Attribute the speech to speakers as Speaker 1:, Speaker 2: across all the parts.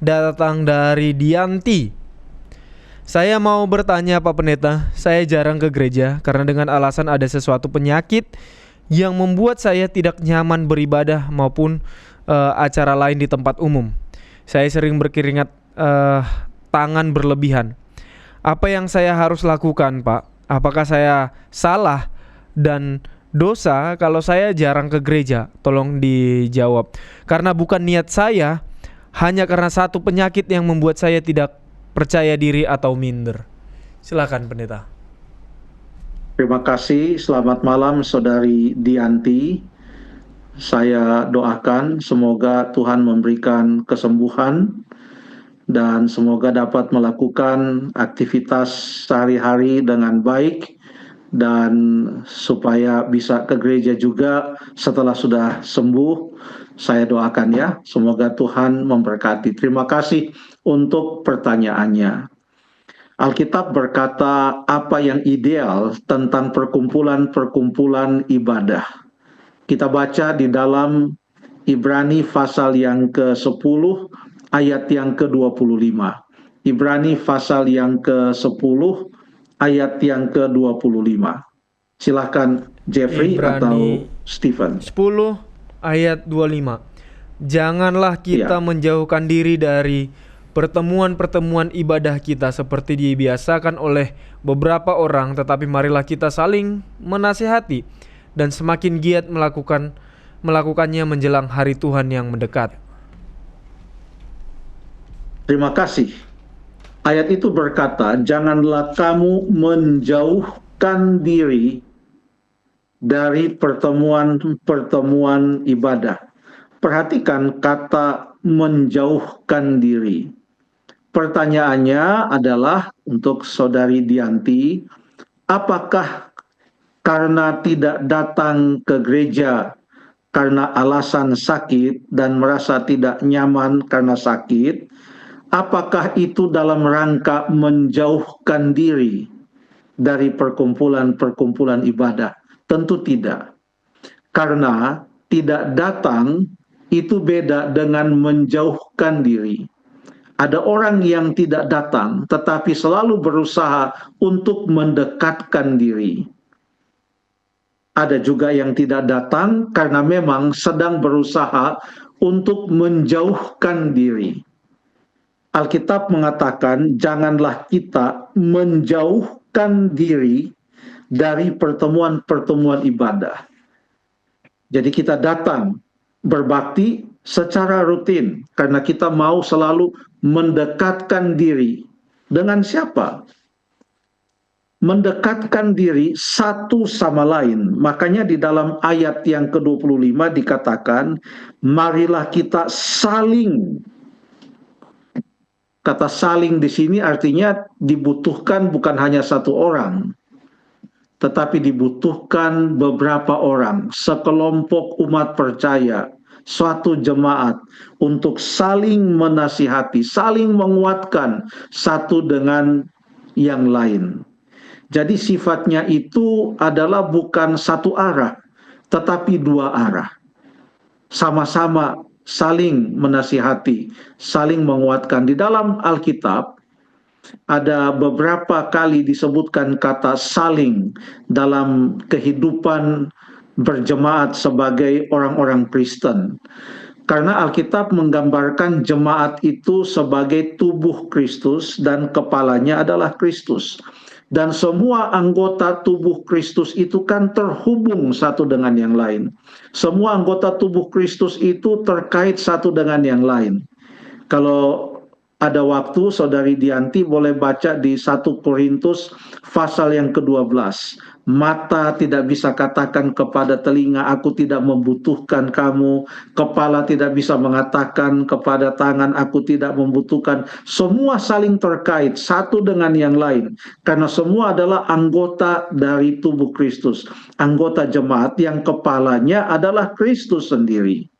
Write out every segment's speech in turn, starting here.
Speaker 1: datang dari Dianti. Saya mau bertanya Pak Pendeta, saya jarang ke gereja karena dengan alasan ada sesuatu penyakit yang membuat saya tidak nyaman beribadah maupun acara lain di tempat umum. Saya sering berkeringat tangan berlebihan. Apa yang saya harus lakukan, Pak? Apakah saya salah dan dosa kalau saya jarang ke gereja? Tolong dijawab. Karena bukan niat saya, hanya karena satu penyakit yang membuat saya tidak percaya diri atau minder. Silakan Pendeta.
Speaker 2: Terima kasih. Selamat malam Saudari Dianti. Saya doakan semoga Tuhan memberikan kesembuhan dan semoga dapat melakukan aktivitas sehari-hari dengan baik dan supaya bisa ke gereja juga setelah sudah sembuh. Saya doakan ya, semoga Tuhan memberkati. Terima kasih untuk pertanyaannya. Alkitab berkata apa yang ideal tentang perkumpulan-perkumpulan ibadah. Kita baca di dalam Ibrani pasal yang ke-10 ayat yang ke-25. Ibrani pasal yang ke-10 ayat yang ke-25. Silahkan Jeffrey atau Stephen.
Speaker 1: 10 ayat 25. Janganlah kita menjauhkan diri dari pertemuan-pertemuan ibadah kita seperti dibiasakan oleh beberapa orang, tetapi marilah kita saling menasihati dan semakin giat melakukannya menjelang hari Tuhan yang mendekat.
Speaker 2: Terima kasih. Ayat itu berkata, janganlah kamu menjauhkan diri dari pertemuan-pertemuan ibadah. Perhatikan kata menjauhkan diri. Pertanyaannya adalah untuk Saudari Dianti, apakah karena tidak datang ke gereja karena alasan sakit dan merasa tidak nyaman karena sakit, apakah itu dalam rangka menjauhkan diri dari perkumpulan-perkumpulan ibadah? Tentu tidak. Karena tidak datang itu beda dengan menjauhkan diri. Ada orang yang tidak datang tetapi selalu berusaha untuk mendekatkan diri. Ada juga yang tidak datang karena memang sedang berusaha untuk menjauhkan diri. Alkitab mengatakan janganlah kita menjauhkan diri dari pertemuan-pertemuan ibadah. Jadi kita datang berbakti secara rutin karena kita mau selalu mendekatkan diri. Dengan siapa? Mendekatkan diri satu sama lain. Makanya di dalam ayat yang ke-25 dikatakan, marilah kita saling. Kata saling di sini artinya dibutuhkan bukan hanya satu orang, tetapi dibutuhkan beberapa orang, sekelompok umat percaya, suatu jemaat untuk saling menasihati, saling menguatkan satu dengan yang lain. Jadi sifatnya itu adalah bukan satu arah, tetapi dua arah. Sama-sama saling menasihati, saling menguatkan. Di dalam Alkitab ada beberapa kali disebutkan kata saling dalam kehidupan berjemaat sebagai orang-orang Kristen. Karena Alkitab menggambarkan jemaat itu sebagai tubuh Kristus dan kepalanya adalah Kristus. Dan semua anggota tubuh Kristus itu kan terhubung satu dengan yang lain. Semua anggota tubuh Kristus itu terkait satu dengan yang lain. Kalau ada waktu, Saudari Dianti boleh baca di 1 Korintus pasal yang ke-12. Mata tidak bisa katakan kepada telinga, aku tidak membutuhkan kamu. Kepala tidak bisa mengatakan kepada tangan, aku tidak membutuhkan. Semua saling terkait, satu dengan yang lain. Karena semua adalah anggota dari tubuh Kristus. Anggota jemaat yang kepalanya adalah Kristus sendiri.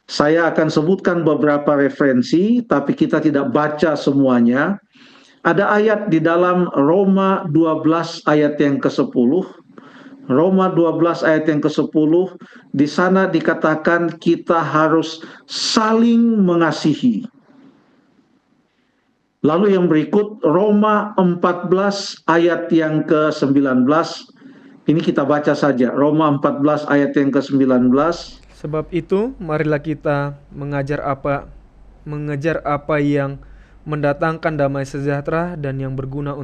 Speaker 2: Saya akan sebutkan beberapa referensi, tapi kita tidak baca semuanya. Ada ayat di dalam Roma 12 ayat yang ke-10. Roma 12 ayat yang ke-10, di sana dikatakan kita harus saling mengasihi. Lalu yang berikut Roma 14 ayat yang ke-19. Ini kita baca saja. Roma 14 ayat yang ke-19.
Speaker 1: Sebab itu, marilah kita mengejar apa yang mendatangkan damai sejahtera dan yang berguna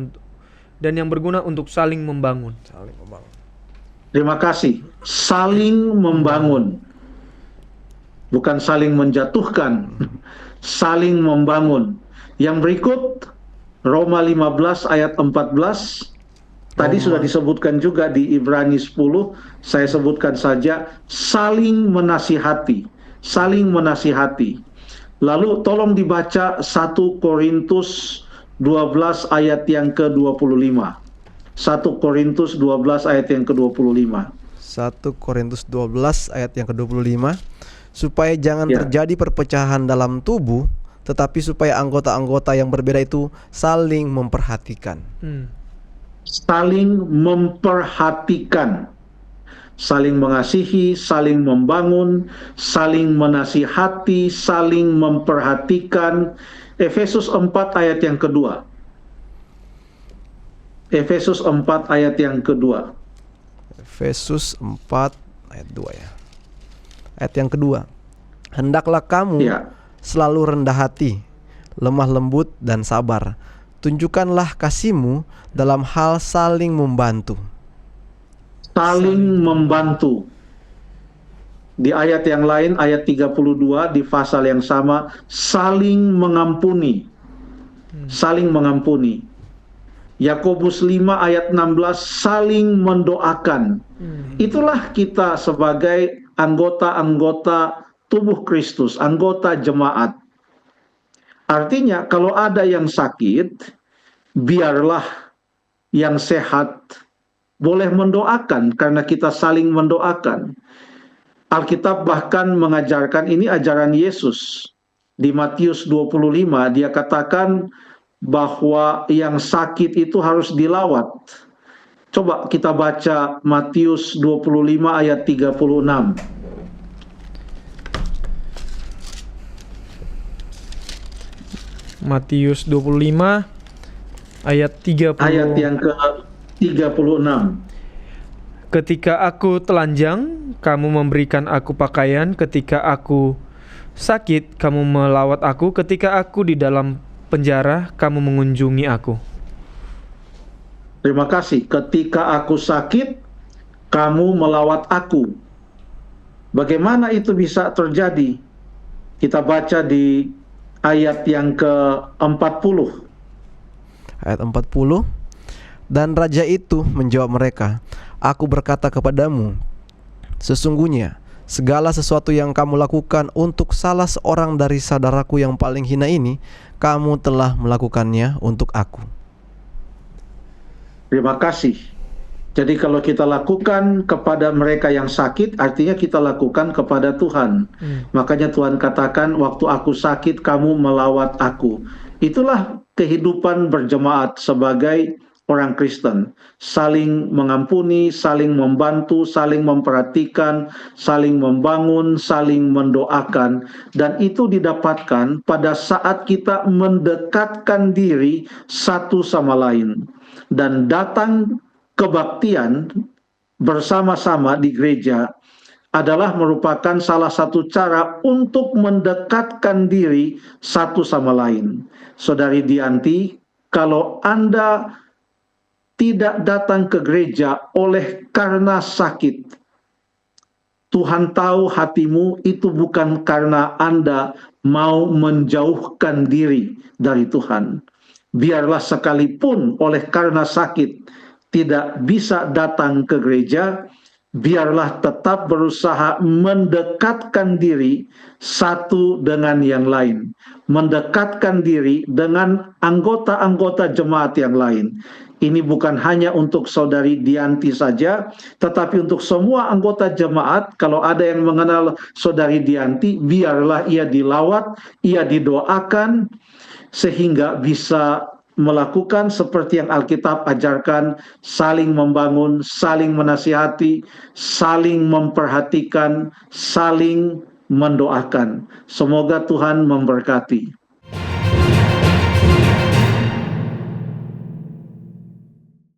Speaker 1: untuk saling membangun.
Speaker 2: Terima kasih. Saling membangun. Bukan saling menjatuhkan. Saling membangun. Yang berikut Roma 15 ayat 14. Tadi sudah disebutkan juga di Ibrani 10, saya sebutkan saja, saling menasihati, saling menasihati. Lalu tolong dibaca 1 Korintus 12 ayat yang ke-25. 1 Korintus 12 ayat yang ke-25.
Speaker 3: 1 Korintus 12 ayat yang ke-25. Supaya jangan terjadi perpecahan dalam tubuh, tetapi supaya anggota-anggota yang berbeda itu saling memperhatikan.
Speaker 2: Saling memperhatikan, saling mengasihi, saling membangun, saling menasihati, saling memperhatikan. Efesus 4 ayat yang kedua. Efesus 4 ayat yang kedua.
Speaker 3: Efesus 4 ayat 2 ya. Ayat yang kedua. Hendaklah kamu selalu rendah hati, lemah lembut dan sabar. Tunjukkanlah kasihmu dalam hal saling membantu.
Speaker 2: Saling membantu. Di ayat yang lain, ayat 32 di pasal yang sama, saling mengampuni. Saling mengampuni. Yakobus 5 ayat 16, saling mendoakan. Itulah kita sebagai anggota-anggota tubuh Kristus, anggota jemaat. Artinya kalau ada yang sakit, biarlah yang sehat boleh mendoakan karena kita saling mendoakan. Alkitab bahkan mengajarkan, ini ajaran Yesus. Di Matius 25 dia katakan bahwa yang sakit itu harus dilawat. Coba kita baca Matius 25 ayat 36.
Speaker 1: Matius 25 ayat 30.
Speaker 2: Ayat yang ke-36.
Speaker 1: Ketika aku telanjang, kamu memberikan aku pakaian. Ketika aku sakit, kamu melawat aku. Ketika aku di dalam penjara, kamu mengunjungi aku.
Speaker 2: Terima kasih. Ketika aku sakit, kamu melawat aku. Bagaimana itu bisa terjadi? Kita baca di ayat yang ke-40.
Speaker 3: Ayat 40. Dan raja itu menjawab mereka, aku berkata kepadamu, sesungguhnya segala sesuatu yang kamu lakukan untuk salah seorang dari saudaraku yang paling hina ini, kamu telah melakukannya untuk aku.
Speaker 2: Terima kasih. Jadi kalau kita lakukan kepada mereka yang sakit, artinya kita lakukan kepada Tuhan. Makanya Tuhan katakan, waktu aku sakit, kamu melawat aku. Itulah kehidupan berjemaat sebagai orang Kristen. Saling mengampuni, saling membantu, saling memperhatikan, saling membangun, saling mendoakan. Dan itu didapatkan pada saat kita mendekatkan diri satu sama lain. Dan datang kebaktian bersama-sama di gereja adalah merupakan salah satu cara untuk mendekatkan diri satu sama lain. Saudari Dianti, kalau Anda tidak datang ke gereja oleh karena sakit, Tuhan tahu hatimu itu bukan karena Anda mau menjauhkan diri dari Tuhan. Biarlah sekalipun oleh karena sakit tidak bisa datang ke gereja, biarlah tetap berusaha mendekatkan diri satu dengan yang lain, mendekatkan diri dengan anggota-anggota jemaat yang lain. Ini bukan hanya untuk saudari Dianti saja, tetapi untuk semua anggota jemaat. Kalau ada yang mengenal saudari Dianti, biarlah ia dilawat, ia didoakan, sehingga bisa melakukan seperti yang Alkitab ajarkan, saling membangun, saling menasihati, saling memperhatikan, saling mendoakan. Semoga Tuhan memberkati.